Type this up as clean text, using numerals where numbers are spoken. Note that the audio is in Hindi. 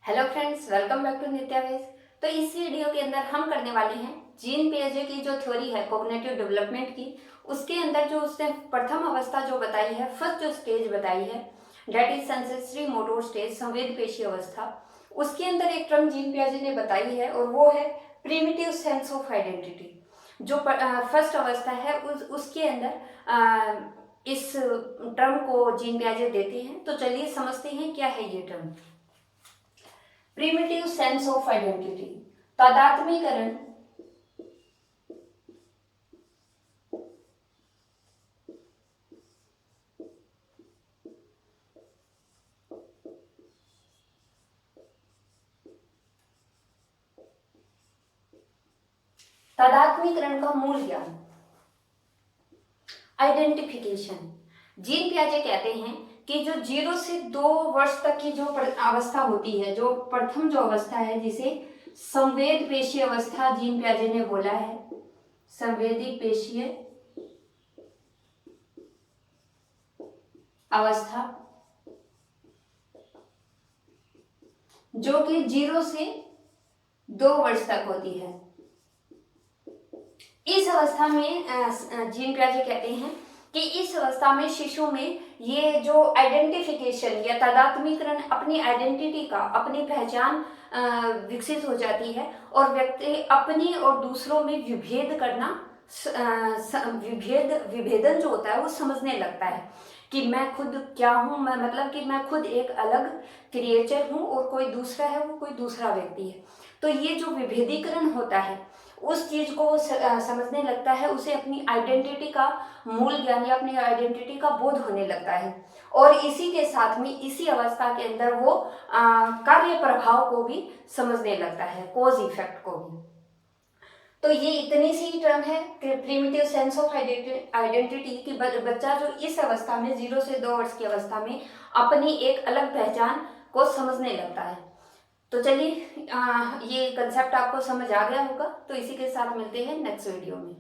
Hello friends, welcome back to Nitya veg. तो इस वीडियो के अंदर हम करने वाले हैं जीन पियाजे की जो थ्योरी है कॉग्निटिव डेवलपमेंट की, उसके अंदर जो उसने प्रथम अवस्था जो बताई है, फर्स्ट जो स्टेज बताई है, that is sensory motor stage, संवेद पेशी अवस्था। उसके अंदर एक टर्म जीन पियाजे ने बताई है और वो है प्रिमिटिव सेंस ऑफ आइडेंटिटी। जो फर्स्ट अवस्था है उसके अंदर इस टर्म को जीन पियाजे देते हैं। तो चलिए समझते हैं क्या है ये term. Primitive sense of identity, तादात्म्यकरण। तादात्म्यकरण का मूल ज्ञान, आइडेंटिफिकेशन। जीन पियाजे कहते हैं कि जो 0 से 2 वर्ष तक की जो अवस्था होती है, जो प्रथम जो अवस्था है जिसे संवेद पेशीय अवस्था जीन पियाजे ने बोला है, संवेदी पेशीय अवस्था, जो कि 0 से 2 वर्ष तक होती है। इस अवस्था में जीन पियाजे कहते हैं कि इस अवस्था में शिशु में ये जो आइडेंटिफिकेशन या तादात्म्यकरण, अपनी आइडेंटिटी का, अपनी पहचान विकसित हो जाती है और व्यक्ति अपनी और दूसरों में विभेद करना, विभेदन जो होता है वो समझने लगता है कि मैं खुद क्या हूँ, मैं मतलब कि मैं खुद एक अलग क्रिएचर हूँ और कोई दूसरा है, वो कोई दूसरा व्यक्ति है। तो ये जो विभेदीकरण होता है उस चीज को वो समझने लगता है, उसे अपनी आइडेंटिटी का मूल ज्ञान या अपनी आइडेंटिटी का बोध होने लगता है। और इसी के साथ में इसी अवस्था के अंदर वो कार्य प्रभाव को भी समझने लगता है, कॉज इफेक्ट को भी। तो ये इतनी सी टर्म है प्रिमिटिव सेंस ऑफ आइडेंटिटी कि बच्चा जो इस अवस्था में 0 से 2 वर्ष की अवस्था में अपनी एक अलग पहचान को समझने लगता है। तो चलिए ये कंसेप्ट आपको समझ आ गया होगा। तो इसी के साथ मिलते हैं नेक्स्ट वीडियो में।